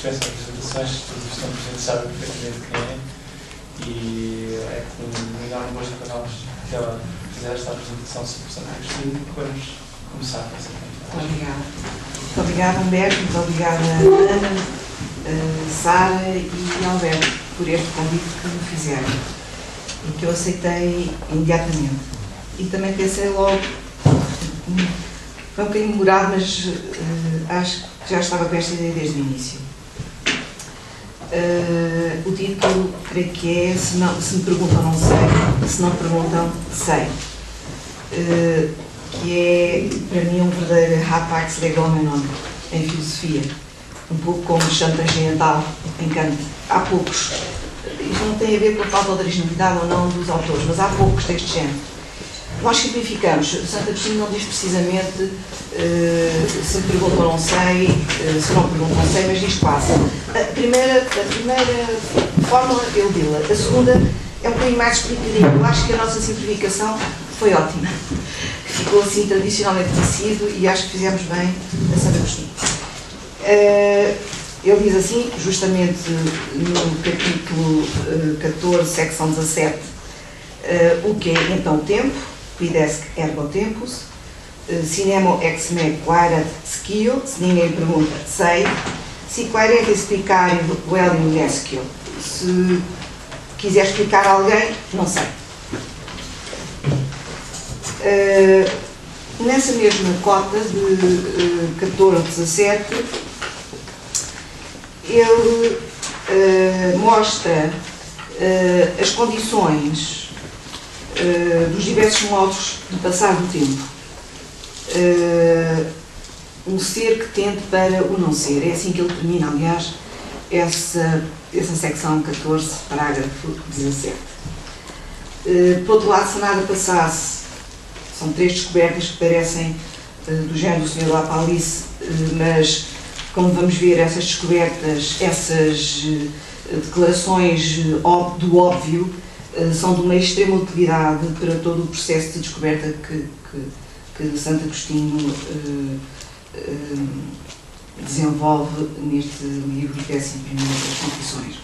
dispensam apresentações, todos os presentes sabem perfeitamente quem é, e é com um enorme gosto para nós que ela fizer esta apresentação sobre Santo Agostinho, que vamos começar com essa apresentação. Obrigada. Muito obrigada, Humberto, muito obrigada, Ana, Sara e Alberto, por este convite que me fizeram e que eu aceitei imediatamente. E também pensei logo, foi um bocadinho demorado, mas acho que já estava com esta ideia desde o início. O título, creio que é se me perguntam não sei, se não perguntam sei, que é para mim um verdadeiro rapax legomenon em filosofia, um pouco como o chão transcendental em Kant. Há poucos, isto não tem a ver com a falta de originalidade ou não dos autores, mas há poucos deste género. Nós simplificamos. Santo Agostinho não diz precisamente se me perguntam não sei, se não perguntam não sei, mas diz quase. A primeira fórmula eu dila, a segunda é um bocadinho mais explicadinha. Eu acho que a nossa simplificação foi ótima. Ficou assim tradicionalmente tecido e acho que fizemos bem a Santo Agostinho. Ele diz assim, justamente no capítulo 14, secção 17, o que é então o tempo, quid est ergo tempus, cinemo ex me quaerat scio, se ninguém pergunta, sei, si quaerat explicare vel in nescio, se quiser explicar a alguém, não sei. Nessa mesma cota de 14, 17, ele mostra as condições dos diversos modos de passar do tempo. Um ser que tende para o não ser. É assim que ele termina, aliás, essa secção 14, parágrafo 17. Por outro lado, se nada passasse, são três descobertas que parecem do género do Sr. Lapalisse, mas, como vamos ver, essas descobertas, essas declarações do óbvio, são de uma extrema utilidade para todo o processo de descoberta que Santo Agostinho desenvolve neste livro 11º das Confissões.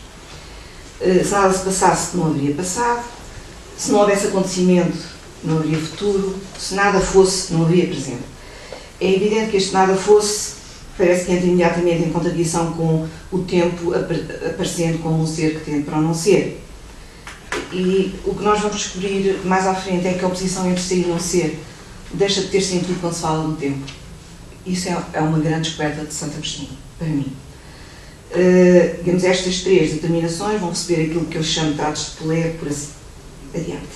Se nada se passasse, não haveria passado. Se não houvesse acontecimento, não haveria futuro. Se nada fosse, não haveria presente. É evidente que este nada fosse parece que entra imediatamente em contradição com o tempo aparecendo como um ser que tende para o não ser. E o que nós vamos descobrir mais à frente é que a oposição entre ser e não ser deixa de ter sentido quando se fala do tempo. Isso é uma grande descoberta de Santo Agostinho, para mim. Digamos, estas três determinações vão receber aquilo que eu chamo de tratos de Pelé por assim adiante.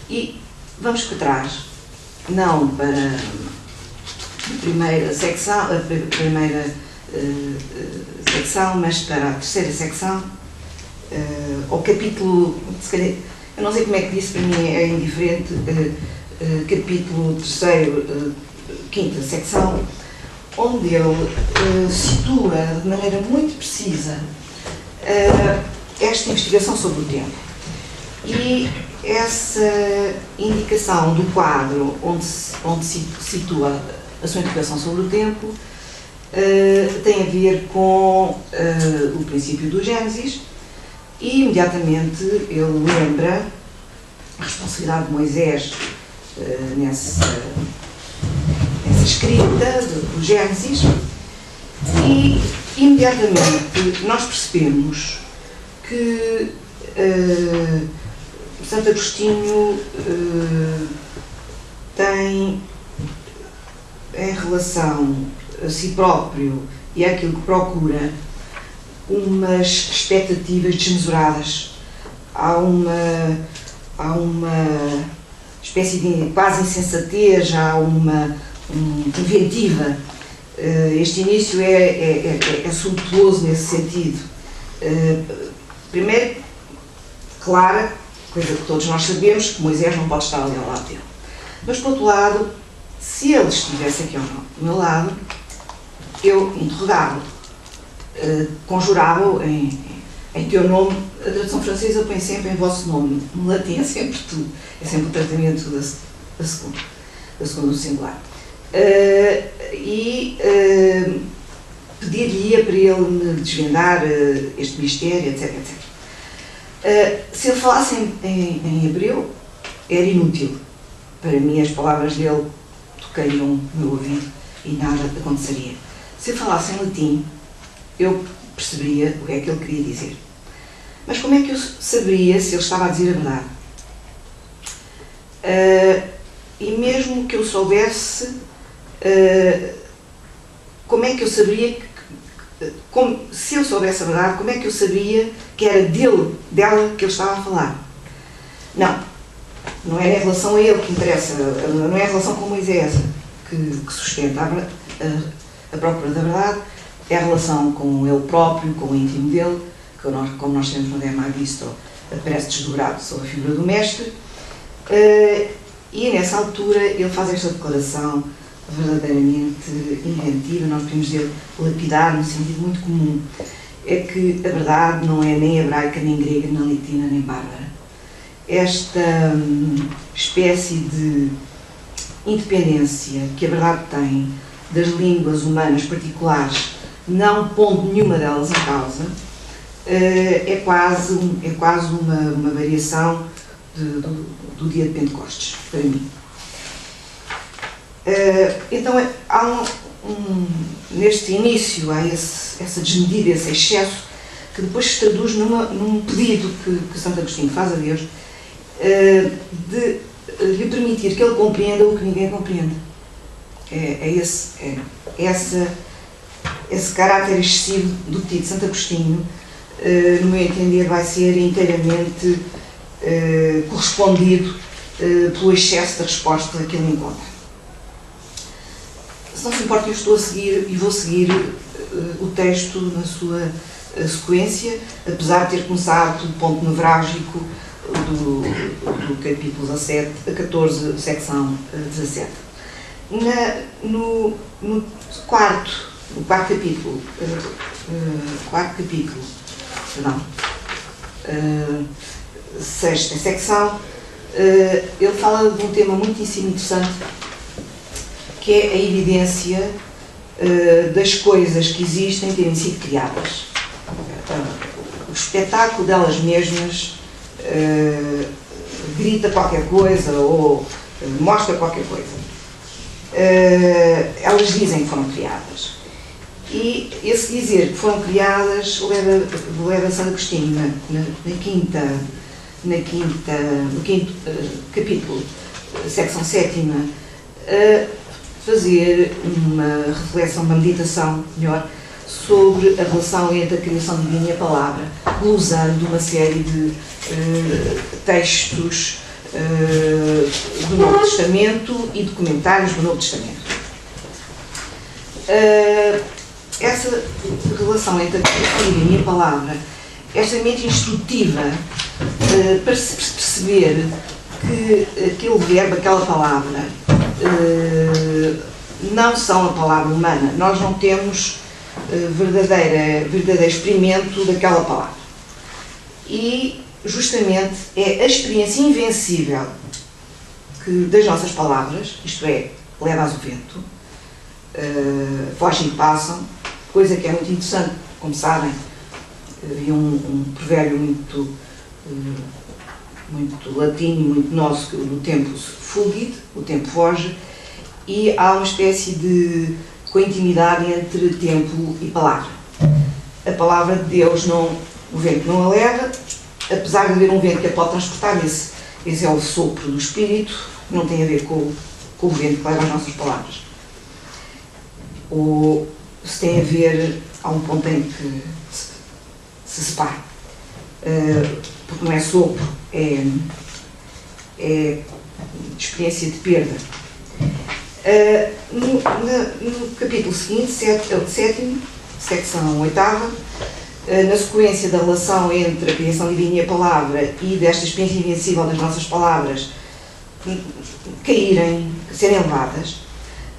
E vamos para trás, não para a primeira secção, mas para a terceira secção, ao capítulo, se calhar, eu não sei como é que disse, para mim é indiferente, capítulo 3º, 5ª secção, onde ele situa de maneira muito precisa esta investigação sobre o tempo. E essa indicação do quadro onde se situa a sua interpretação sobre o tempo tem a ver com o princípio do Gênesis e imediatamente ele lembra a responsabilidade de Moisés nessa escrita do Gênesis e imediatamente nós percebemos que Santo Agostinho tem em relação a si próprio e àquilo que procura umas expectativas desmesuradas. Há uma espécie de quase insensatez, há uma inventiva. Este início é suntuoso nesse sentido. Primeiro, clara, coisa que todos nós sabemos, que Moisés não pode estar ali ao lado dele. Mas, por outro lado, se ele estivesse aqui ao meu lado, eu interrogava-o, conjurava-o em teu nome. A tradução francesa põe sempre em vosso nome, no latim é sempre tu, é sempre o tratamento da segunda, do singular. pedir-lhe para ele me desvendar este mistério, etc, etc. Se ele falasse em hebreu, era inútil. Para mim, as palavras dele tocariam no meu ouvido e nada aconteceria. Se ele falasse em latim, eu perceberia o que é que ele queria dizer. Mas como é que eu saberia se ele estava a dizer a verdade? E mesmo que eu soubesse, como é que eu saberia, se eu soubesse a verdade, como é que eu sabia que era dela que ele estava a falar? Não é a relação a ele que interessa, não é a relação com Moisés que sustenta a própria da verdade, é a relação com ele próprio, com o íntimo dele, que como nós temos no Dema Visto, aparece desdobrado sobre a figura do mestre, e nessa altura ele faz esta declaração verdadeiramente inventiva, nós podemos dizer lapidar, no sentido muito comum, é que a verdade não é nem hebraica, nem grega, nem latina, nem bárbara. Esta espécie de independência que a verdade tem das línguas humanas particulares, não pondo nenhuma delas em causa, é quase uma variação do dia de Pentecostes, para mim. Então, há neste início, há essa desmedida, esse excesso, que depois se traduz num pedido que Santo Agostinho faz a Deus, de lhe permitir que ele compreenda o que ninguém compreende. Esse caráter excessivo do Tito Santo Agostinho, no meu entender, vai ser inteiramente correspondido pelo excesso da resposta que ele encontra. Se não se importa, eu estou a seguir e vou seguir o texto na sua sequência, apesar de ter começado pelo ponto nevrálgico do capítulo 14, secção 17. No quarto capítulo, sexta secção, ele fala de um tema muitíssimo interessante, que é a evidência das coisas que existem terem sido criadas. O espetáculo delas mesmas grita qualquer coisa ou mostra qualquer coisa. Elas dizem que foram criadas. E esse dizer que foram criadas leva Santo Agostinho no quinto capítulo, secção 7ª, a fazer uma reflexão, uma meditação melhor, sobre a relação entre a criação divina e a palavra, glosando uma série de textos do Novo Testamento e documentários do Novo Testamento. Essa relação entre a criação divina e a palavra é extremamente instrutiva para se perceber que aquele verbo, aquela palavra, não são a palavra humana. Nós não temos verdadeiro experimento daquela palavra. E, justamente, é a experiência invencível das nossas palavras, isto é, leva-as o vento, fogem e passam, coisa que é muito interessante, como sabem, havia um provérbio muito latino e muito nosso, que o tempo fugit, o tempo foge, e há uma espécie de cointimidade entre tempo e palavra. A palavra de Deus, o vento não a leva, apesar de haver um vento que a pode transportar, esse é o sopro do Espírito, que não tem a ver com o vento que leva as nossas palavras. Ou se tem a ver, há um ponto em que se separa, porque não é sopro, é experiência de perda. No capítulo seguinte, 7º, secção 8ª, na sequência da relação entre a criação divina e a palavra e desta experiência invencível das nossas palavras serem levadas,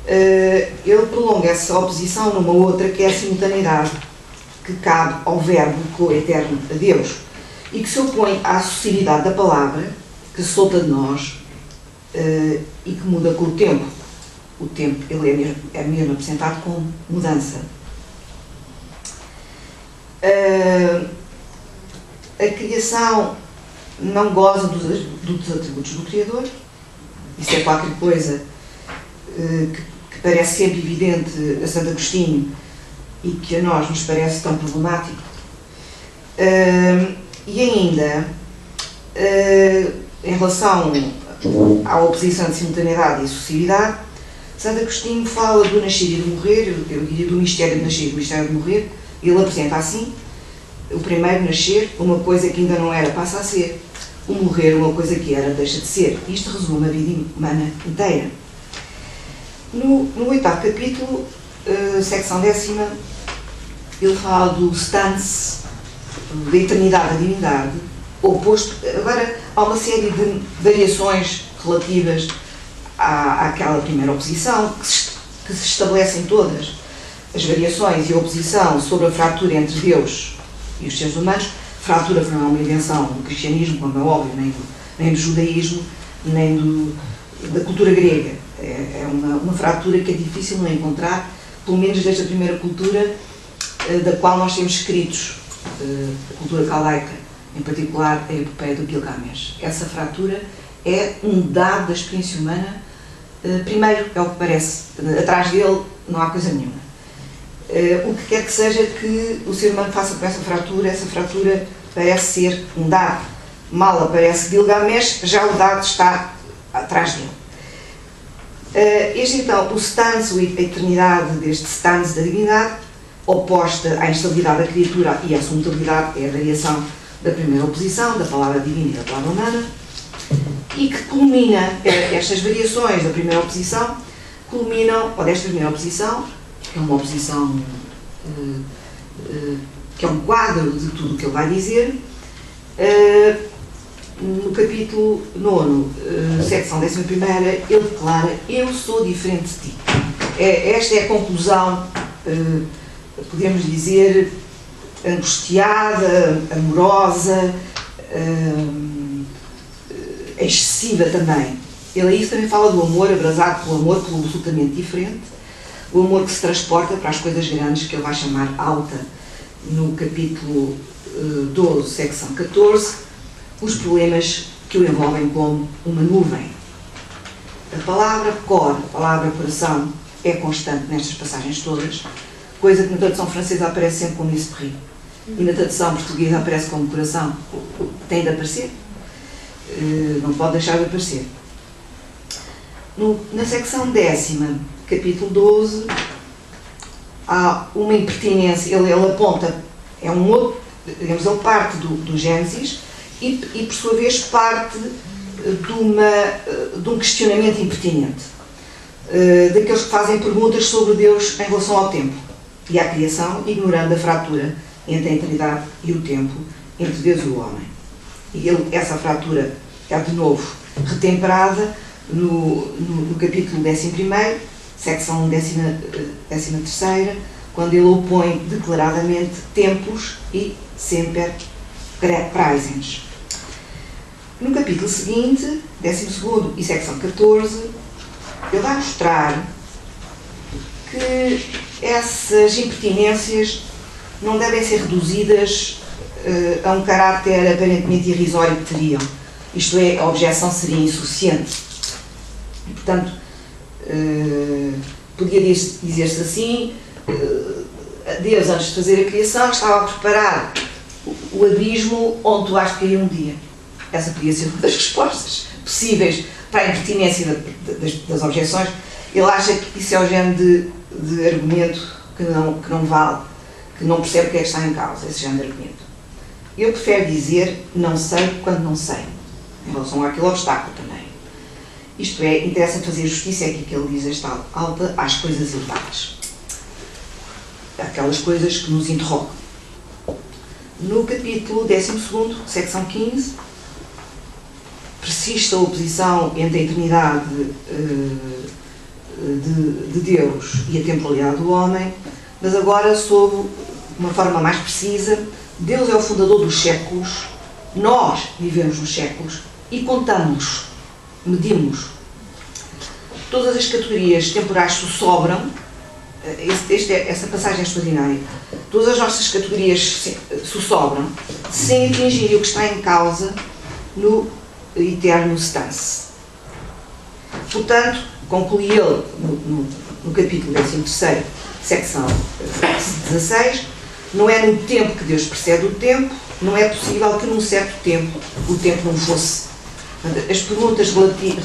ele prolonga essa oposição numa outra, que é a simultaneidade que cabe ao verbo coeterno a Deus e que se opõe à sucessividade da palavra, que se solta de nós e que muda com o tempo. O tempo, ele é mesmo apresentado como mudança. A criação não goza dos atributos do Criador. Isso é qualquer coisa que parece sempre evidente a Santo Agostinho e que a nós nos parece tão problemático. E ainda, em relação à oposição de simultaneidade e sucessividade, Santo Agostinho fala do nascer e do morrer, eu diria do mistério de nascer e do mistério de morrer. Ele apresenta assim: o primeiro nascer, uma coisa que ainda não era, passa a ser; o morrer, uma coisa que era, deixa de ser. Isto resume a vida humana inteira. No 8º capítulo, secção 10ª, ele fala do stans, da eternidade, da divindade, oposto. Agora, há uma série de variações relativas àquela primeira oposição, que se estabelecem todas as variações e a oposição sobre a fratura entre Deus e os seres humanos. Fratura não é uma invenção do cristianismo, como é óbvio, nem do judaísmo, nem da cultura grega. É uma fratura que é difícil de encontrar, pelo menos desta primeira cultura da qual nós temos escritos, a cultura caldaica, em particular a epopeia do Gilgamesh. Essa fratura é um dado da experiência humana. Primeiro, é o que parece, atrás dele não há coisa nenhuma. O que quer que seja que o ser humano faça com essa fratura parece ser um dado. Mal aparece Gilgamesh, já o dado está atrás dele. Então, o stans, a eternidade deste stans da divindade, oposta à instabilidade da criatura e à sua mutabilidade, é a variação da primeira oposição, da palavra divina e da palavra humana, e que culmina, estas variações da primeira oposição, culminam, ou desta primeira oposição, que é uma oposição, que é um quadro de tudo o que ele vai dizer, no capítulo 9, secção 11ª, ele declara: eu sou diferente de ti. Esta é a conclusão, podemos dizer, angustiada, amorosa, excessiva também. Ele aí também fala do amor, abrasado pelo amor, pelo absolutamente diferente, o amor que se transporta para as coisas grandes, que ele vai chamar alta, no capítulo 12, secção 14, os problemas que o envolvem como uma nuvem. A palavra cor, a palavra coração, é constante nestas passagens todas, coisa que na tradução francesa aparece sempre como esprit, e na tradução portuguesa aparece como coração. Tem de aparecer, não pode deixar de aparecer. Na secção 10ª, capítulo 12, há uma impertinência. Ele aponta, é um outro, digamos, ele parte do Gênesis e por sua vez parte de um questionamento impertinente, daqueles que fazem perguntas sobre Deus em relação ao tempo e à criação, ignorando a fratura entre a eternidade e o tempo, entre Deus e o homem. E essa fratura é de novo retemperada no capítulo 11º, secção 13ª, quando ele opõe declaradamente tempos e semper praesens. No capítulo seguinte, 12º e secção 14, ele vai mostrar que essas impertinências não devem ser reduzidas a um caráter aparentemente irrisório que teriam. Isto é, a objeção seria insuficiente. E, portanto, podia dizer-se assim: Deus, antes de fazer a criação, estava a preparar o abismo onde tu has de cair um dia. Essa podia ser uma das respostas possíveis para a impertinência das objeções. Ele acha que isso é o género de argumento que não vale, que não percebe o que é que está em causa, esse género de argumento. Eu prefiro dizer não sei quando não sei, em relação àquele obstáculo também. Isto é, interessa fazer justiça, é aqui que ele diz esta alta, às coisas elevadas. Aquelas coisas que nos interrogam. No capítulo 12º, secção 15, persiste a oposição entre a eternidade de Deus e a temporalidade do homem, mas agora sob uma forma mais precisa. Deus é o fundador dos séculos, nós vivemos nos séculos e contamos, medimos. Todas as categorias temporais sobram, essa passagem é extraordinária. Todas as nossas categorias se sobram sem atingir o que está em causa no eterno stance. Portanto, conclui ele no capítulo 13º, secção 16, não é no tempo que Deus precede o tempo, não é possível que num certo tempo o tempo não fosse. As perguntas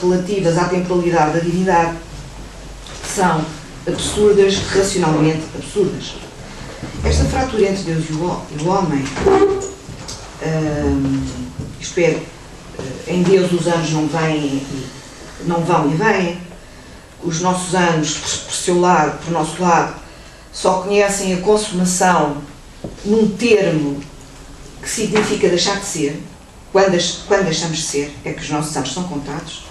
relativas à temporalidade da divindade são absurdas, racionalmente absurdas. Esta fratura entre Deus e o homem, isto é, em Deus os anos não vão e vêm, os nossos anos, por nosso lado, só conhecem a consumação num termo que significa deixar de ser. Quando deixamos de ser, é que os nossos anos são contados.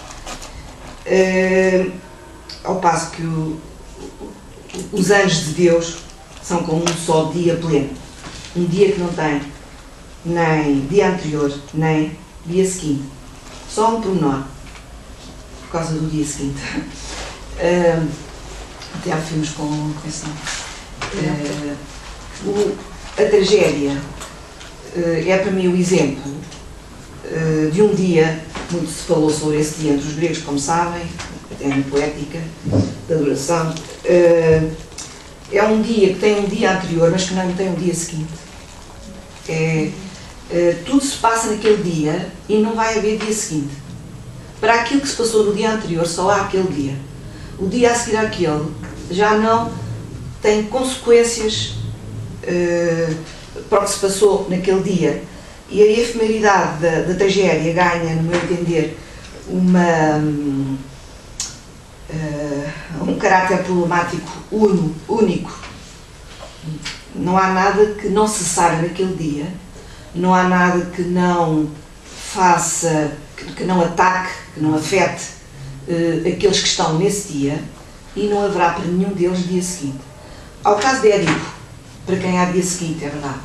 Ao passo que os anos de Deus são como um só dia pleno. Um dia que não tem nem dia anterior, nem dia seguinte. Só um pormenor, por causa do dia seguinte. Até há filmes com esse nome. A tragédia é para mim o exemplo de um dia, muito se falou sobre esse dia entre os gregos, como sabem, até na poética da adoração. É um dia que tem um dia anterior, mas que não tem um dia seguinte. Tudo se passa naquele dia e não vai haver dia seguinte. Para aquilo que se passou no dia anterior, só há aquele dia. O dia a seguir àquele já não tem consequências para o que se passou naquele dia. E a efemeridade da tragédia ganha, no meu entender, um caráter problemático único. Não há nada que não se saiba naquele dia, não há nada que não faça, que não ataque, que não afete aqueles que estão nesse dia, e não haverá para nenhum deles dia seguinte. Ao caso de Édipo, para quem há dia seguinte, é verdade.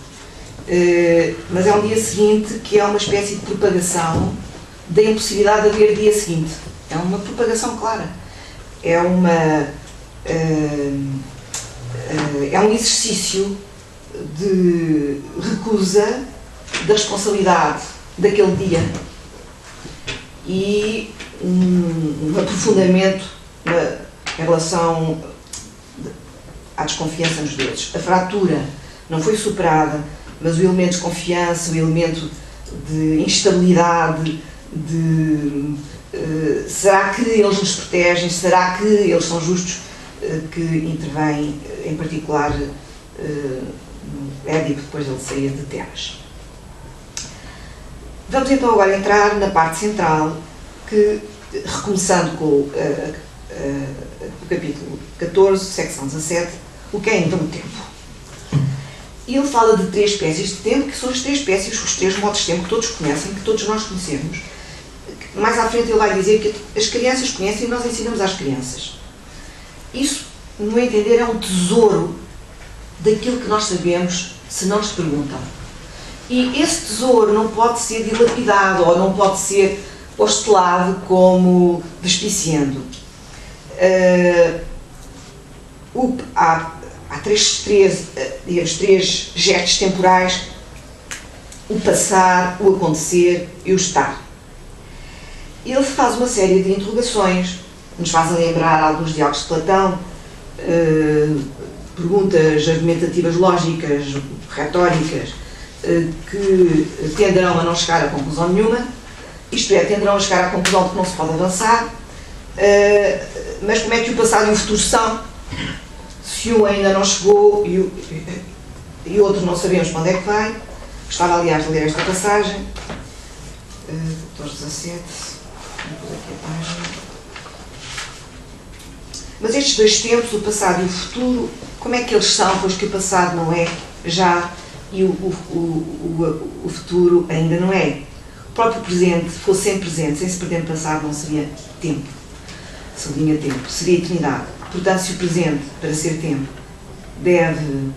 Mas é um dia seguinte que é uma espécie de propagação da impossibilidade de haver dia seguinte. É uma propagação clara. É um exercício de recusa da responsabilidade daquele dia e um aprofundamento em relação à desconfiança nos deuses. A fratura não foi superada, mas o elemento de desconfiança, o elemento de instabilidade, será que eles nos protegem, será que eles são justos, que intervém em particular Édipo depois ele sair de Tebas. Vamos então agora entrar na parte central, que, recomeçando com o capítulo 14, secção 17, o que é então o tempo? E ele fala de 3 espécies de tempo, que são as 3 espécies, os 3 modos de tempo que todos conhecem, que todos nós conhecemos. Mais à frente ele vai dizer que as crianças conhecem e nós ensinamos às crianças. Isso, no meu entender, é um tesouro daquilo que nós sabemos se não nos perguntam. E esse tesouro não pode ser dilapidado ou não pode ser postulado como despiciando. Há três gestos temporais: o passar, o acontecer e o estar. Ele faz uma série de interrogações, nos faz lembrar alguns diálogos de Platão, perguntas argumentativas lógicas, retóricas, que tenderão a não chegar a conclusão nenhuma, isto é, tenderão a chegar à conclusão de que não se pode avançar, mas como é que o passado e o futuro são? Se um ainda não chegou e o outro não sabemos quando é que vai. Gostava, aliás, de ler esta passagem, 14:17, vou pôr aqui a página. Mas estes 2 tempos, o passado e o futuro, como é que eles são, pois que o passado não é já e o futuro ainda não é? O próprio presente, se fosse sempre presente, sem se perder no passado, não seria tempo. Sublinha tempo, seria eternidade. Portanto, se o presente, para ser tempo, deve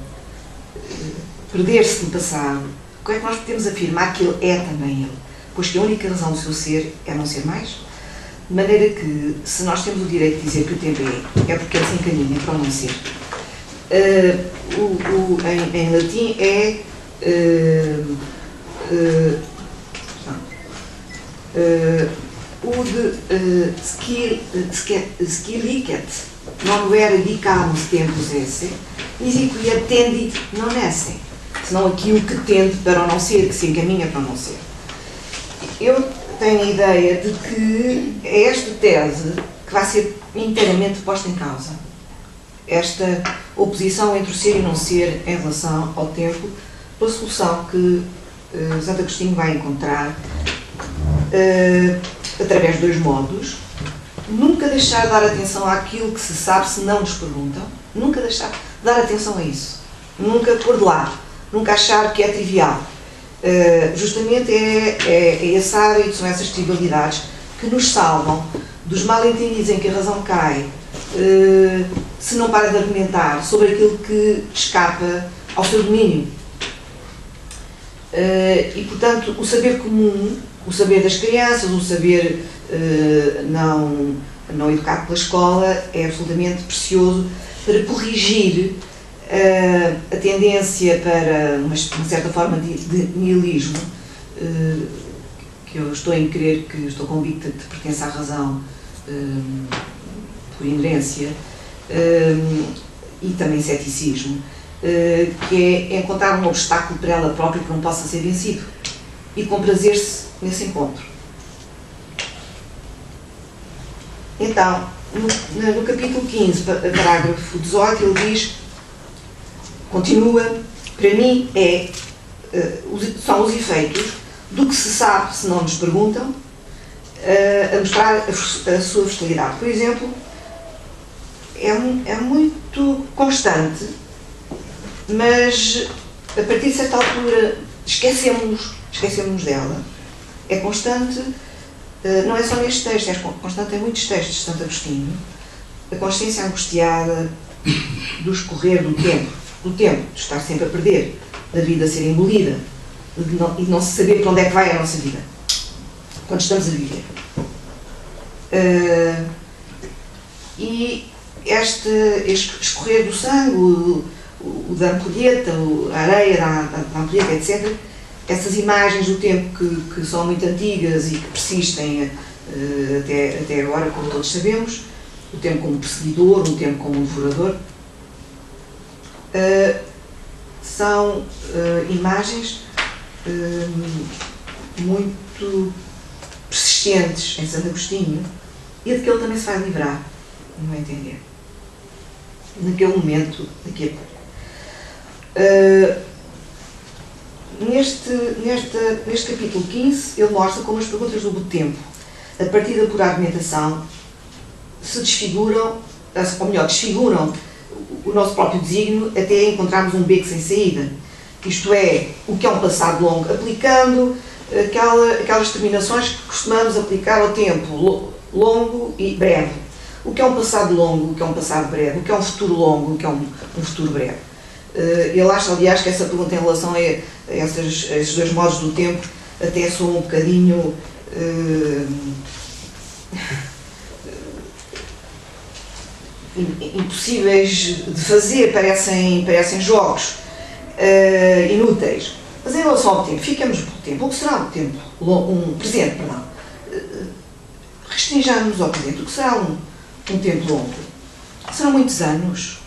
perder-se no passado, como é que nós podemos afirmar que ele é também ele? Pois que a única razão do seu ser é não ser mais? De maneira que, se nós temos o direito de dizer que o tempo é porque ele se encaminha para o não ser. Em latim é scilicet non vera dicamus tempus esse, nisi quia tendit non esse, senão aquilo que tende para o não ser, que se encaminha para o não ser. Eu tenho a ideia de que é esta tese que vai ser inteiramente posta em causa. Esta oposição entre o ser e não ser em relação ao tempo, pela solução que Santo Agostinho vai encontrar através de dois modos. Nunca deixar de dar atenção àquilo que se sabe se não nos perguntam. Nunca deixar de dar atenção a isso. Nunca pôr de lado. Nunca achar que é trivial. Justamente é esse hábito, são essas trivialidades que nos salvam dos mal-entendidos em que a razão cai, se não para de argumentar sobre aquilo que escapa ao seu domínio. E, portanto, o saber comum, o saber das crianças, o saber não educado pela escola é absolutamente precioso para corrigir a tendência para uma certa forma de nihilismo, que eu estou em crer, que estou convicta de que pertence à razão por inerência, e também ceticismo, que é encontrar um obstáculo para ela própria que não possa ser vencido e comprazer-se nesse encontro. Então, no capítulo 15, parágrafo 18, ele diz, continua, para mim são os efeitos do que se sabe se não nos perguntam, a mostrar a sua versatilidade. Por exemplo, é muito constante, mas a partir de certa altura esquecemos dela. É constante, não é só neste texto, é constante em muitos textos de Santo Agostinho, a consciência angustiada do escorrer do tempo, de estar sempre a perder, da vida a ser engolida, e não se saber para onde é que vai a nossa vida, quando estamos a viver. E este escorrer do sangue, o da ampulheta, a areia da ampulheta, etc., essas imagens do tempo que são muito antigas e que persistem até agora, como todos sabemos, o tempo como perseguidor, o tempo como devorador, são imagens muito persistentes em Santo Agostinho e de que ele também se vai livrar, no meu entender, naquele momento, daqui a pouco. Neste capítulo 15, ele mostra como as perguntas do tempo, a partir da pura argumentação, se desfiguram, ou melhor, desfiguram o nosso próprio desígnio até encontrarmos um beco sem saída. Isto é, o que é um passado longo, aplicando aquelas terminações que costumamos aplicar ao tempo longo e breve. O que é um passado longo, o que é um passado breve, o que é um futuro longo, o que é um futuro breve. Ele acha, aliás, que essa pergunta em relação a esses dois modos do tempo até são um bocadinho impossíveis de fazer, parecem jogos inúteis. Mas em relação ao tempo, ficamos pelo tempo. O que será o tempo? Presente, perdão. Restringamos ao presente. O que será um tempo longo? Serão muitos anos?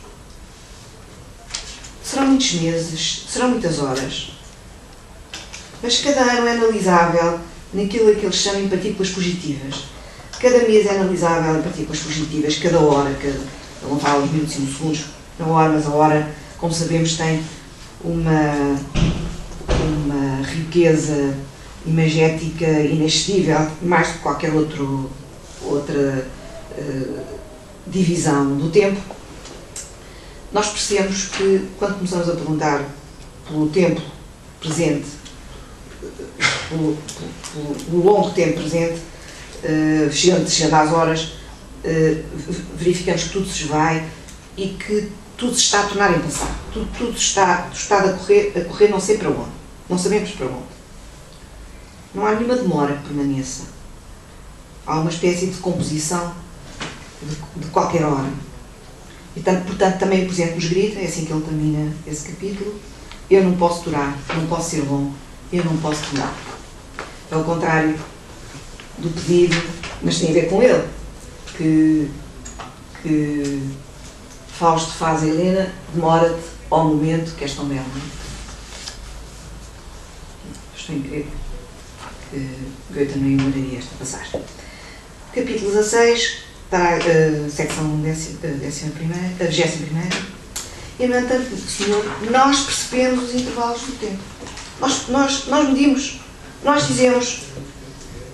Serão muitos meses? Serão muitas horas? Mas cada ano é analisável naquilo que eles chamam de partículas fugitivas. Cada mês é analisável em partículas fugitivas, cada hora, não fala dos minutos e dos segundos na hora, mas a hora, como sabemos, tem uma riqueza imagética inexcedível, mais do que qualquer outra divisão do tempo. Nós percebemos que, quando começamos a perguntar pelo tempo presente, pelo longo tempo presente, chegando às horas, verificamos que tudo se esvai e que tudo se está a tornar em passado. Tudo está a correr não sei para onde. Não sabemos para onde. Não há nenhuma demora que permaneça. Há uma espécie de composição de qualquer hora. E, portanto, também o Presidente nos grita, é assim que ele termina esse capítulo: eu não posso durar, não posso ser bom, eu não posso demorar. Ao contrário do pedido, mas tem a ver com ele, que Fausto faz a Helena: demora-te ao momento que és tão belo. Estou em crer que Goethe não ignoraria esta passagem. Capítulo 16, secção 21ª. E, no entanto, Senhor, nós percebemos os intervalos do tempo. Nós medimos, nós dizemos: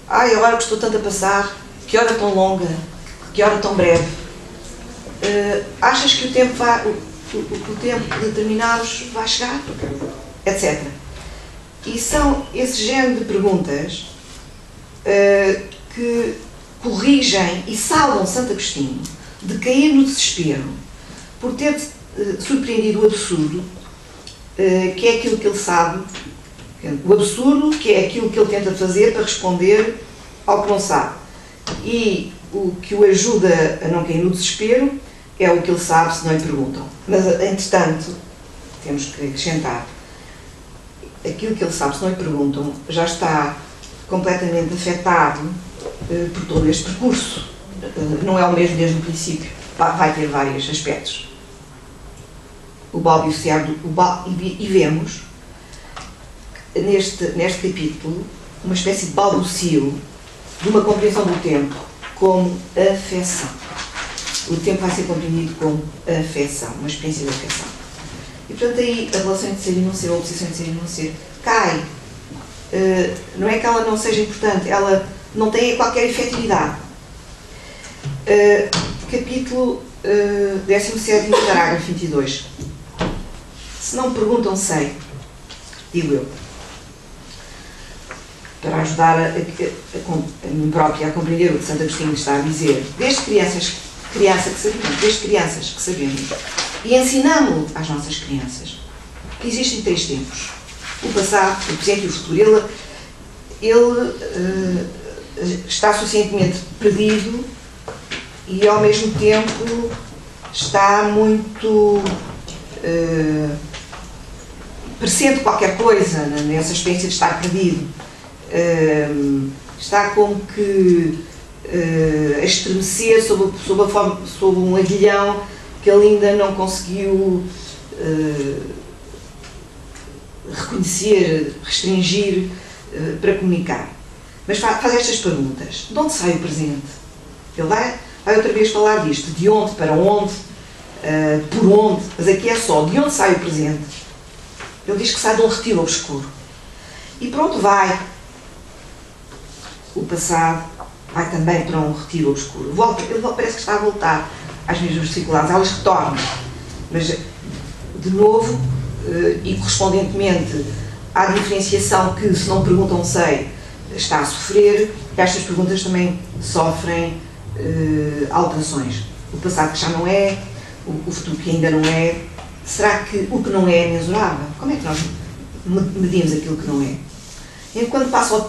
ai, agora que estou tanto a passar, que hora tão longa, que hora tão breve. Achas que o tempo determinados vai chegar? Etc. E são esse género de perguntas que corrigem e salvam Santo Agostinho de cair no desespero por ter surpreendido o absurdo, que é aquilo que ele sabe, o absurdo, que é aquilo que ele tenta fazer para responder ao que não sabe. E o que o ajuda a não cair no desespero é o que ele sabe se não lhe perguntam. Mas, entretanto, temos que acrescentar: aquilo que ele sabe se não lhe perguntam já está completamente afetado por todo este percurso. Não é o mesmo desde o princípio. Vai ter vários aspectos. O balbuciar e vemos neste capítulo uma espécie de balbucio de uma compreensão do tempo como afecção. O tempo vai ser compreendido como afecção, uma experiência de afecção. E, portanto, aí a relação entre ser e não ser, a oposição entre ser e não ser, cai. Não é que ela não seja importante, ela não tem qualquer efetividade. Capítulo 17, parágrafo 22. Se não perguntam, sei, digo eu, para ajudar a mim própria a compreender o que Santo Agostinho está a dizer, desde crianças que sabemos, e ensinamos às nossas crianças que existem 3 tempos: o passado, o presente e o futuro. Ele está suficientemente perdido e, ao mesmo tempo, está muito presente qualquer coisa nessa experiência de estar perdido. Está como que a estremecer sob um aguilhão que ele ainda não conseguiu reconhecer, restringir para comunicar. Mas faz estas perguntas: de onde sai o presente? Ele vai outra vez falar disto: de onde, para onde, por onde, mas aqui é só de onde sai o presente. Ele diz que sai de um retiro obscuro. E pronto, vai. O passado vai também para um retiro obscuro. Ele parece que está a voltar às mesmas dificuldades, elas retornam. Mas, de novo, e correspondentemente à diferenciação que, se não perguntam, sei, está a sofrer, estas perguntas também sofrem alterações. O passado que já não é, o futuro que ainda não é. Será que o que não é mensurável? Como é que nós medimos aquilo que não é? Enquanto passa o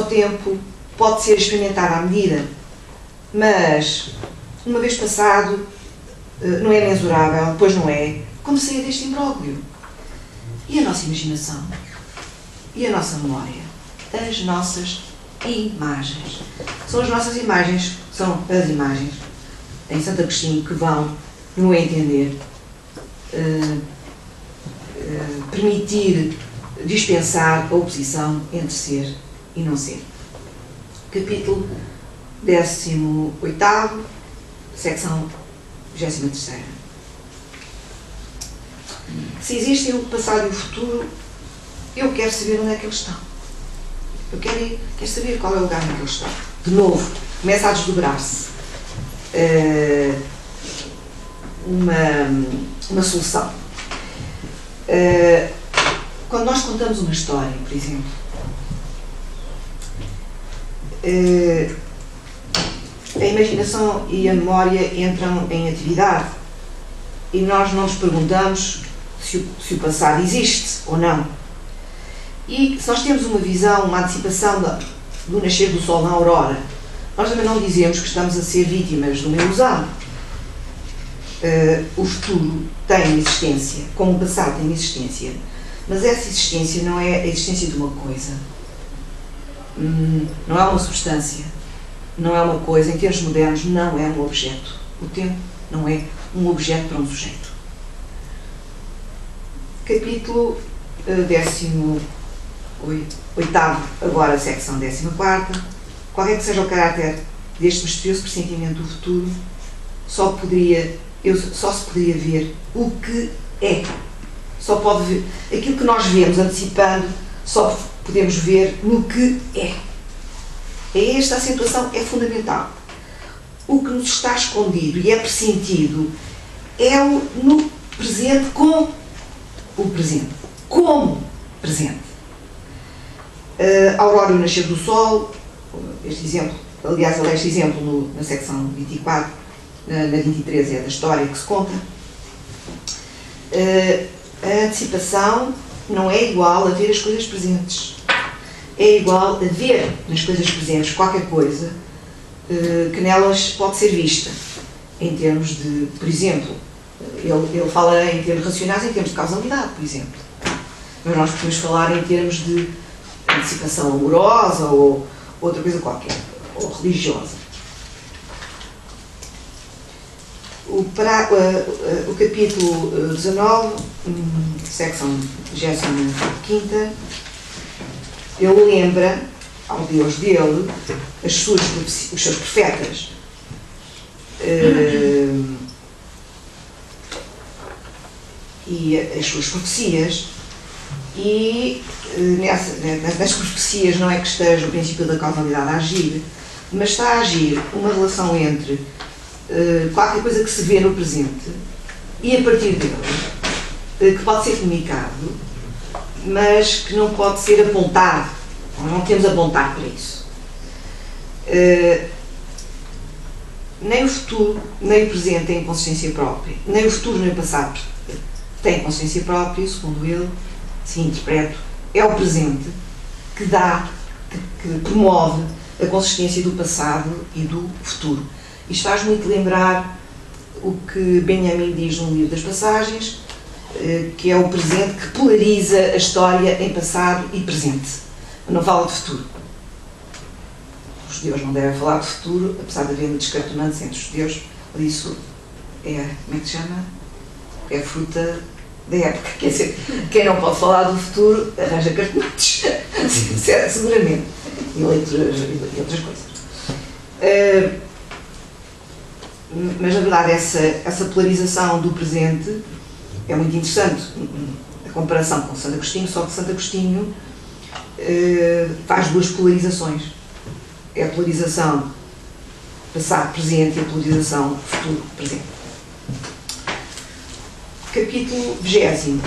tempo, pode ser experimentado à medida, mas, uma vez passado, não é mensurável, depois não é. Como sair deste imbróglio? E a nossa imaginação? E a nossa memória? As nossas imagens. São as nossas imagens, são as imagens em Santo Agostinho que vão, no meu entender, permitir dispensar a oposição entre ser e não ser. Capítulo 18º, secção 23ª. Se existem o passado e o futuro, eu quero saber onde é que eles estão. Eu quero saber qual é o lugar em que eles estão. De novo, começa a desdobrar-se uma solução. Quando nós contamos uma história, por exemplo, a imaginação e a memória entram em atividade e nós não nos perguntamos se o passado existe ou não. E se nós temos uma visão, uma antecipação do nascer do sol na aurora, nós também não dizemos que estamos a ser vítimas de uma ilusão. o futuro tem uma existência, como o passado tem uma existência, mas essa existência não é a existência de uma coisa, não é uma substância, não é uma coisa, em termos modernos, não é um objeto. O tempo não é um objeto para um sujeito. Capítulo 18º, agora secção 14ª. Qualquer que seja o caráter deste misterioso pressentimento do futuro, só se poderia ver o que é. Só pode ver aquilo que nós vemos antecipando, só podemos ver no que é. Esta acentuação é fundamental. O que nos está escondido e é pressentido é o no presente com o presente. Como presente. Aurora e o nascer do sol, este exemplo, aliás, este exemplo na secção 24, na 23 é da história que se conta. A antecipação não é igual a ver as coisas presentes. É igual a ver nas coisas presentes qualquer coisa que nelas pode ser vista, em termos de, por exemplo, ele fala em termos racionais, em termos de causalidade, por exemplo. Mas nós podemos falar em termos de antecipação amorosa ou outra coisa qualquer, ou religiosa. O capítulo 19, secção 25ª, ele lembra ao Deus dele os seus profetas e as suas profecias, e nas profecias não é que esteja o princípio da causalidade a agir, mas está a agir uma relação entre qualquer coisa que se vê no presente e a partir dele, que pode ser comunicado, mas que não pode ser apontado. Nós não temos apontar para isso. Nem o futuro, nem o presente têm consciência própria. Nem o futuro, nem o passado têm consciência própria, segundo ele, se interpreto, é o presente que promove a consistência do passado e do futuro. Isto faz muito lembrar o que Benjamin diz no livro das passagens, que é o presente que polariza a história em passado e presente. Não fala de futuro. Os judeus não devem falar de futuro, apesar de haver muitos cartonantes entre os judeus, por isso é, como é que se chama? É fruta da época. Quer dizer, quem não pode falar do futuro arranja cartonantes, seguramente, e outras coisas. Mas na verdade essa polarização do presente é muito interessante. A comparação com Santo Agostinho, só que Santo Agostinho faz duas polarizações. É a polarização passado-presente e a polarização futuro-presente. Capítulo 20º,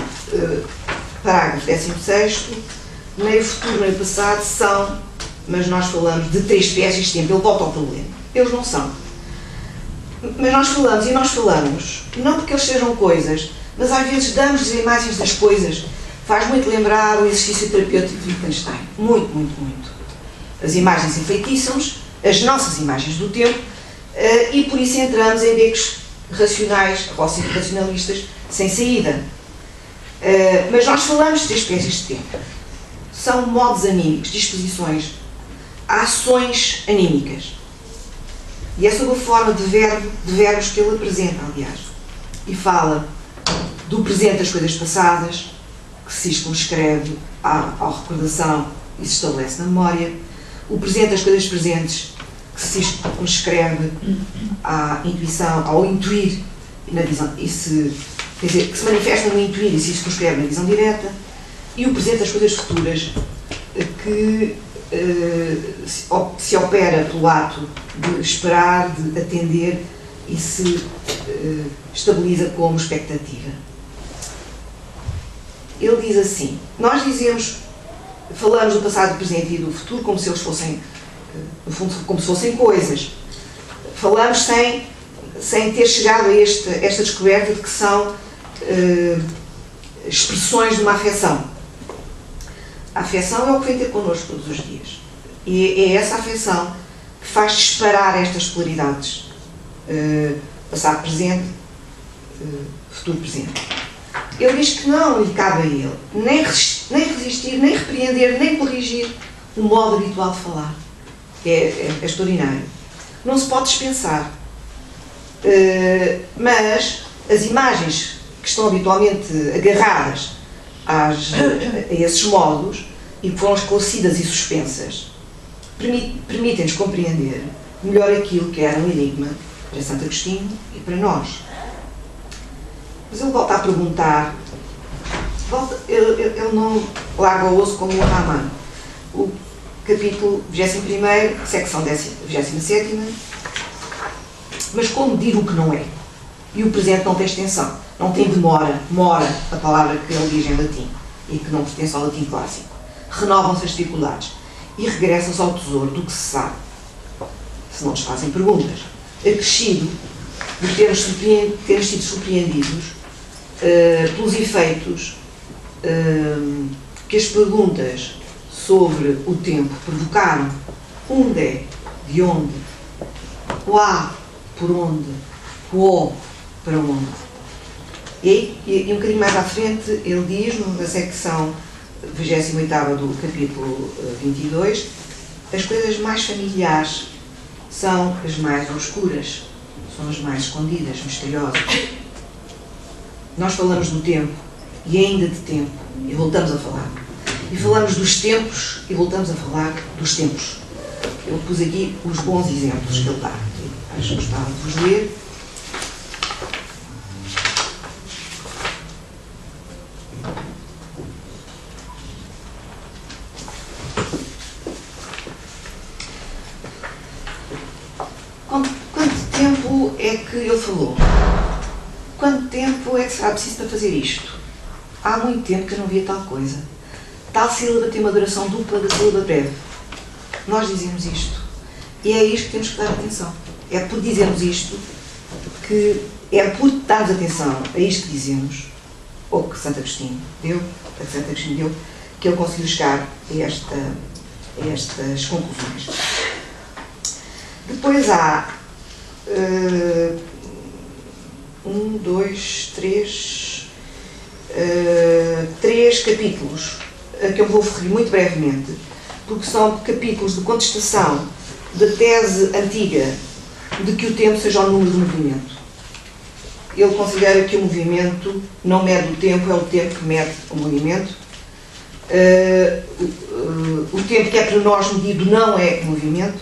parágrafo 16º. Nem o futuro nem o passado são, mas nós falamos de três espécies de tempo. Ele volta ao problema. Eles não são. Mas nós falamos, não porque eles sejam coisas, mas às vezes damos as imagens das coisas. Faz muito lembrar o exercício terapêutico de Wittgenstein. Muito, muito, muito. As imagens enfeitiçam-nos, as nossas imagens do tempo, e por isso entramos em becos racionais, racionalistas, sem saída. Mas nós falamos de espécies de tempo. São modos anímicos, disposições, ações anímicas. E é sob a forma de verbos que ele apresenta, aliás. E fala do presente das coisas passadas, que se circunscreve à recordação e se estabelece na memória. O presente das coisas presentes, que se circunscreve à intuição, ao intuir, na visão, quer dizer, que se manifesta no intuir e se circunscreve na visão direta. E o presente das coisas futuras, que se opera pelo ato de esperar, de atender e se estabiliza como expectativa. Ele diz assim: nós falamos do passado, do presente e do futuro como se eles fossem, no fundo, como se fossem coisas. Falamos sem ter chegado a esta descoberta de que são expressões de uma afecção. A afecção é o que vem ter connosco todos os dias. E é essa afecção que faz disparar estas polaridades. Passado, presente, futuro presente. Ele diz que não lhe cabe a ele nem resistir, nem repreender, nem corrigir o modo habitual de falar. É extraordinário. Não se pode dispensar. Mas as imagens que estão habitualmente agarradas a esses modos e que foram esclarecidas e suspensas permitem-nos compreender melhor aquilo que era um enigma para Santo Agostinho e para nós. Mas ele volta a perguntar, ele não larga o osso como o Raman. O capítulo 21º, secção 27ª, mas como dir o que não é? E o presente não tem extensão, não tem demora, mora, a palavra que ele diz em latim, e que não pertence ao latim clássico. Renovam-se as dificuldades e regressam-se ao tesouro do que se sabe, se não nos fazem perguntas. Acrescido de termos sido surpreendidos pelos efeitos que as perguntas sobre o tempo provocaram. Onde é? De onde? Lá? Por onde? O para onde? E um bocadinho mais à frente ele diz, na secção 28ª do capítulo 22, as coisas mais familiares são as mais obscuras, são as mais escondidas, misteriosas. Nós falamos do tempo e ainda de tempo e voltamos a falar. E falamos dos tempos e voltamos a falar dos tempos. Eu pus aqui os bons exemplos que ele dá. Acho que gostava de vos ler. Quanto tempo é que ele falou? Quanto tempo é que será preciso para fazer isto? Há muito tempo que eu não via tal coisa. Tal sílaba tem uma duração dupla da sílaba breve. Nós dizemos isto. E é isto que temos que dar atenção. É por dizermos isto, é por darmos atenção a isto que dizemos, ou que Santo Agostinho deu, que ele conseguiu chegar a estas conclusões. Depois há 3 capítulos a que eu vou referir muito brevemente, porque são capítulos de contestação da tese antiga de que o tempo seja o número do movimento. Ele considera que o movimento não mede o tempo, é o tempo que mede o movimento. O tempo que é para nós medido não é movimento,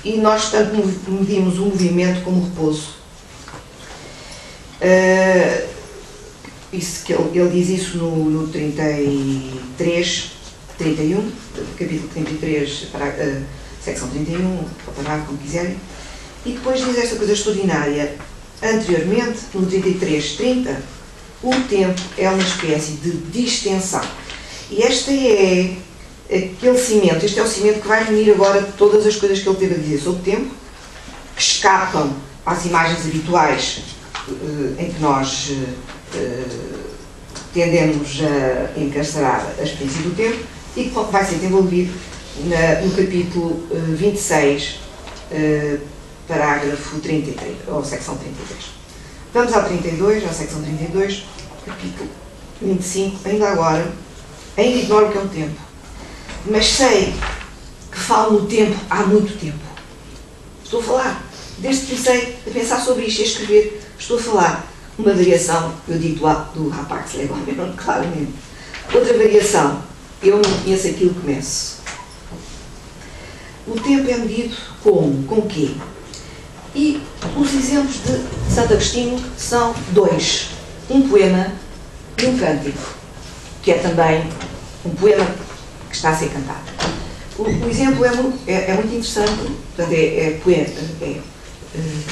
e nós, portanto, medimos o movimento como repouso. Isso que ele diz isso no 33, 31, capítulo 33, secção 31, parágrafo, como quiserem. E depois diz esta coisa extraordinária. Anteriormente, no 33, 30, o tempo é uma espécie de distensão. E este é o cimento que vai reunir agora todas as coisas que ele teve a dizer sobre o tempo, que escapam às imagens habituais em que nós tendemos a encarcerar a experiência do tempo, e que vai ser desenvolvido no capítulo 26, parágrafo 33, ou secção 33. Vamos ao 32, à secção 32, capítulo 25, ainda ignoro o que é o tempo, mas sei que falo no tempo há muito tempo. Estou a falar, desde que comecei a pensar sobre isto e a escrever, estou a falar uma variação, eu digo do rapaz, legalmente, claramente. Outra variação, eu não conheço aquilo que começo. O tempo é medido como? Com o quê? E os exemplos de Santo Agostinho são 2. Um poema e um cântico, que é também um poema que está a ser cantado. O exemplo é muito interessante, portanto é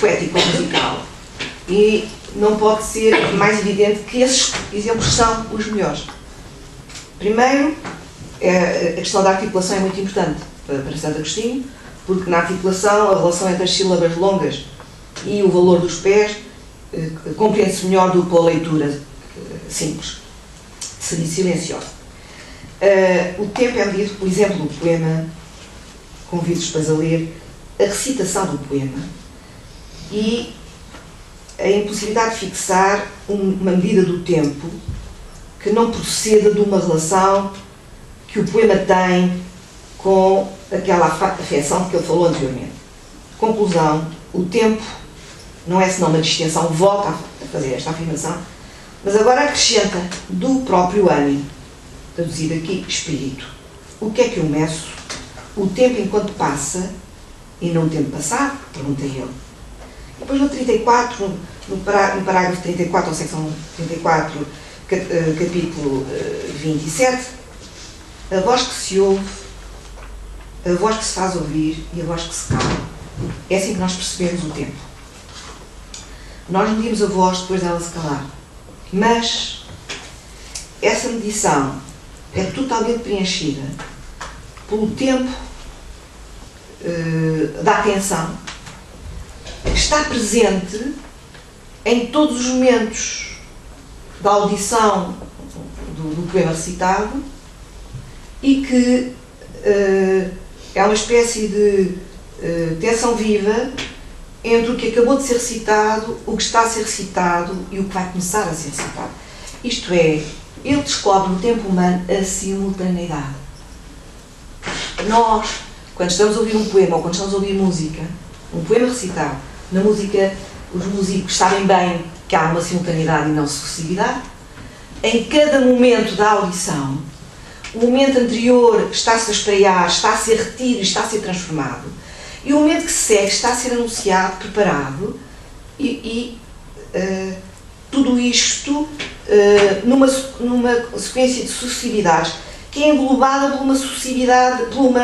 poético ou musical, e não pode ser mais evidente que esses exemplos são os melhores. Primeiro, a questão da articulação é muito importante para Santo Agostinho, porque na articulação a relação entre as sílabas longas e o valor dos pés compreende-se melhor do que pela leitura simples, silenciosa. O tempo é medido, por exemplo, no poema, convido-vos depois a ler a recitação do poema, e a impossibilidade de fixar uma medida do tempo que não proceda de uma relação que o poema tem com aquela afecção que ele falou anteriormente. Conclusão, o tempo não é senão uma distensão, volta a fazer esta afirmação, mas agora acrescenta do próprio ânimo, traduzido aqui, espírito. O que é que eu meço? O tempo enquanto passa e não o tempo passado? Pergunta ele. Depois no 34, no parágrafo 34, ou secção 34, capítulo 27, a voz que se ouve, a voz que se faz ouvir e a voz que se cala. É assim que nós percebemos o tempo. Nós medimos a voz depois dela se calar. Mas essa medição é totalmente preenchida pelo tempo da atenção, que está presente em todos os momentos da audição do poema recitado e que é uma espécie de tensão viva entre o que acabou de ser recitado, o que está a ser recitado e o que vai começar a ser recitado. Isto é, ele descobre no tempo humano a simultaneidade. Nós, quando estamos a ouvir um poema ou quando estamos a ouvir música, um poema recitado, na música os músicos sabem bem que há uma simultaneidade e não sucessividade. Em cada momento da audição, o momento anterior está-se a espreiar, está a ser retido, está a ser transformado. E o momento que se segue está a ser anunciado, preparado, e tudo isto numa sequência de sucessividades que é englobada por uma sucessividade, por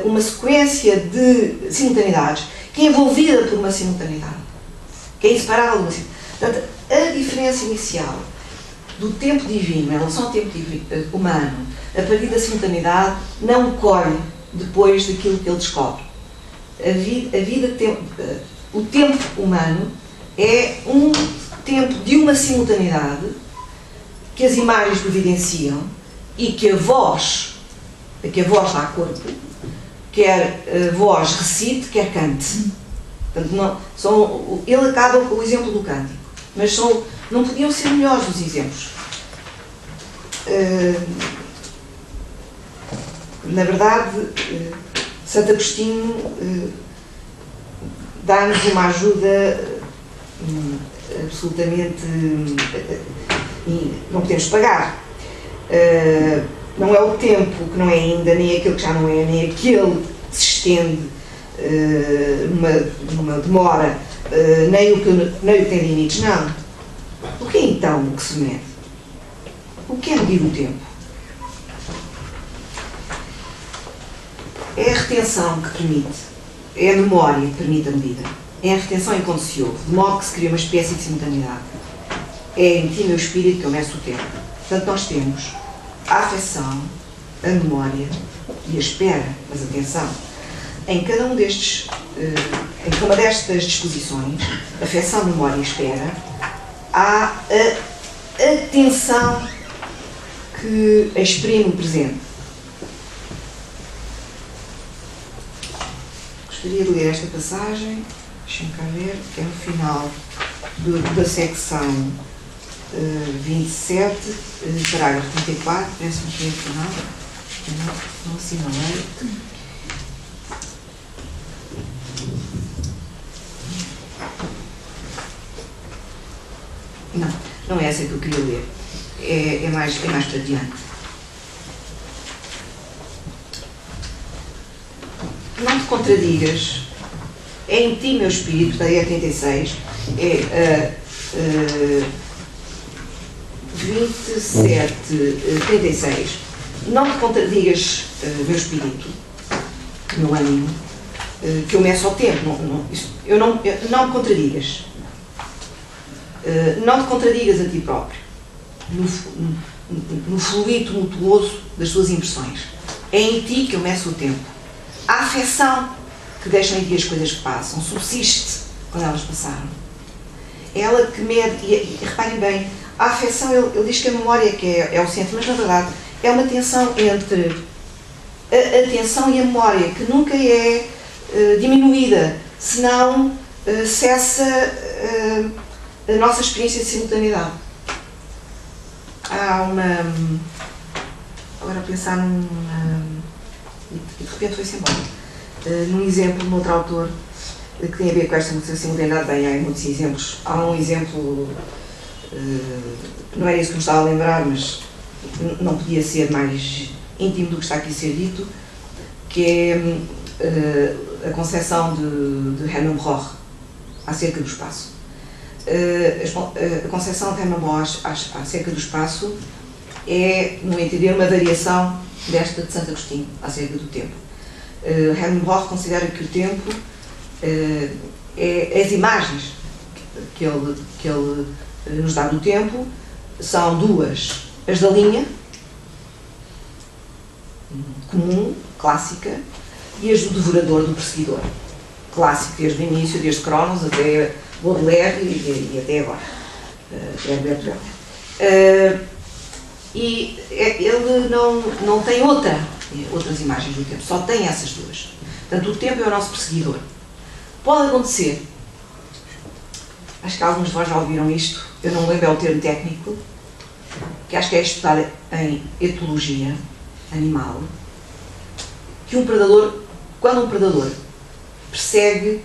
uma sequência de simultaneidades que é envolvida por uma simultaneidade, que é inseparável de uma simultaneidade. Portanto, a diferença inicial do tempo divino em relação ao tempo humano, a partir da simultaneidade, não colhe depois daquilo que ele descobre. O tempo humano é um tempo de uma simultaneidade que as imagens providenciam e que a voz dá corpo, quer a voz recite, quer cante. Portanto, ele acaba com o exemplo do cântico, mas não podiam ser melhores os exemplos. Na verdade, Santo Agostinho dá-nos uma ajuda absolutamente não podemos pagar. Não é o tempo que não é ainda, nem aquele que já não é, nem aquele que se estende numa demora, nem o que tem limites, não. O que é então o que se mede? O que é medir o tempo? É a retenção que permite, é a memória que permite a medida, é a retenção enquanto se ouve, de modo que se cria uma espécie de simultaneidade. É em ti, meu espírito, que eu meço o tempo. Portanto, nós temos a afecção, a memória e a espera, mas atenção, em cada um destes, em cada uma destas disposições, afecção, memória e espera, há a atenção que exprime o presente. Gostaria de ler esta passagem, deixem-me cá ver, que é no final da secção 27, parágrafo 34, parece-me que é no final, não assinalei. Não é essa que eu queria ler. É mais para adiante. Não te contradigas. É em ti, meu espírito, daí a 36, 27, 36. Não te contradigas, meu espírito, meu ânimo, que eu meço ao tempo. Não me contradigas. Não te contradigas a ti próprio, no fluir tumultuoso das tuas impressões. É em ti que eu meço o tempo. A afecção que deixa em ti as coisas que passam subsiste quando elas passaram. É ela que mede, e reparem bem, a afecção, ele diz que a memória que é o centro, mas na verdade é uma tensão entre a atenção e a memória, que nunca é diminuída, senão cessa a nossa experiência de simultaneidade. Há uma... Agora a pensar e de repente foi-se embora. Num exemplo, de um outro autor, que tem a ver com esta simultaneidade, bem, há muitos exemplos. Há um exemplo, não era isso que me estava a lembrar, mas não podia ser mais íntimo do que está aqui a ser dito, que é a concepção de Hermann Broch acerca do espaço. A concepção de Hermann Broch acerca do espaço é, no entender, uma variação desta de Santo Agostinho acerca do tempo. Hermann Broch considera que o tempo as imagens que ele nos dá do tempo são duas: as da linha comum, clássica, e as do devorador, do perseguidor, clássico desde o início, desde Cronos até Baudelaire e até agora, Herbert Welder. E ele não tem outras imagens do tempo, só tem essas duas. Portanto, o tempo é o nosso perseguidor. Pode acontecer, acho que alguns de vós já ouviram isto, eu não lembro, é o termo técnico, que acho que é estudado em etologia animal, que quando um predador persegue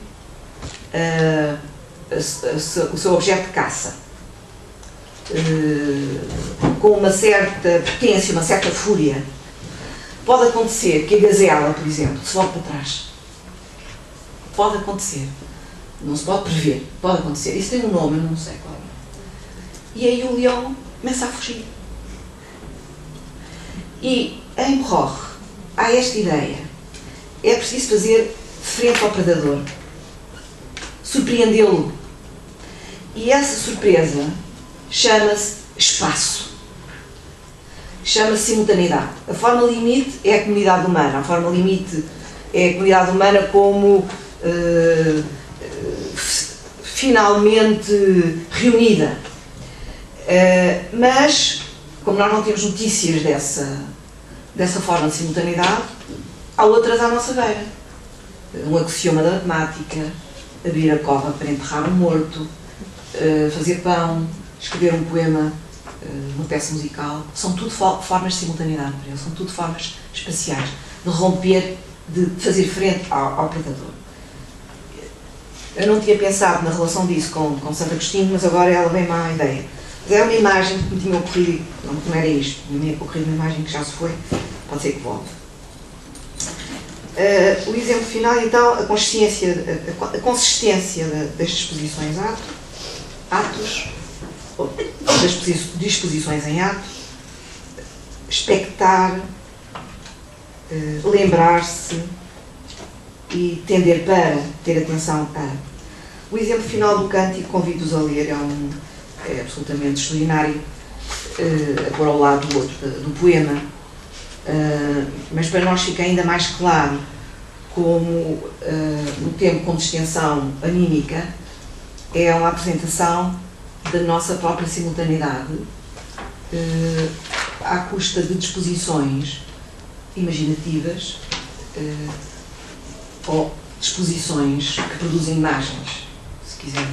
o seu objeto de caça com uma certa potência, uma certa fúria, pode acontecer que a gazela, por exemplo, se volte para trás. Pode acontecer. Não se pode prever. Pode acontecer. Isso tem um nome, eu não sei qual é. E aí o leão começa a fugir. E em Broch há esta ideia. É preciso fazer frente ao predador. Surpreendê-lo. E essa surpresa chama-se espaço. Chama-se simultaneidade. A forma limite é a comunidade humana. A forma limite é a comunidade humana como finalmente reunida. Mas, como nós não temos notícias dessa forma de simultaneidade, há outras à nossa beira. Um axioma da matemática, abrir a cova para enterrar um morto, fazer pão, escrever um poema, uma peça musical, são tudo formas de simultaneidade para ele, são tudo formas espaciais, de romper, de fazer frente ao predador. Eu não tinha pensado na relação disso com Santo Agostinho, mas agora ela vem-me à ideia. Mas é uma imagem que me tinha ocorrido, não era isto, me tinha ocorrido uma imagem que já se foi, pode ser que volte. O exemplo final, então, a consistência das disposições atos, das disposições em ato, expectar, lembrar-se e tender para, ter atenção a. O exemplo final do cântico, convido-os a ler, é absolutamente extraordinário, a pôr ao lado do outro, do poema, mas para nós fica ainda mais claro como o tempo com distinção anímica é uma apresentação da nossa própria simultaneidade à custa de disposições imaginativas ou disposições que produzem imagens, se quiserem.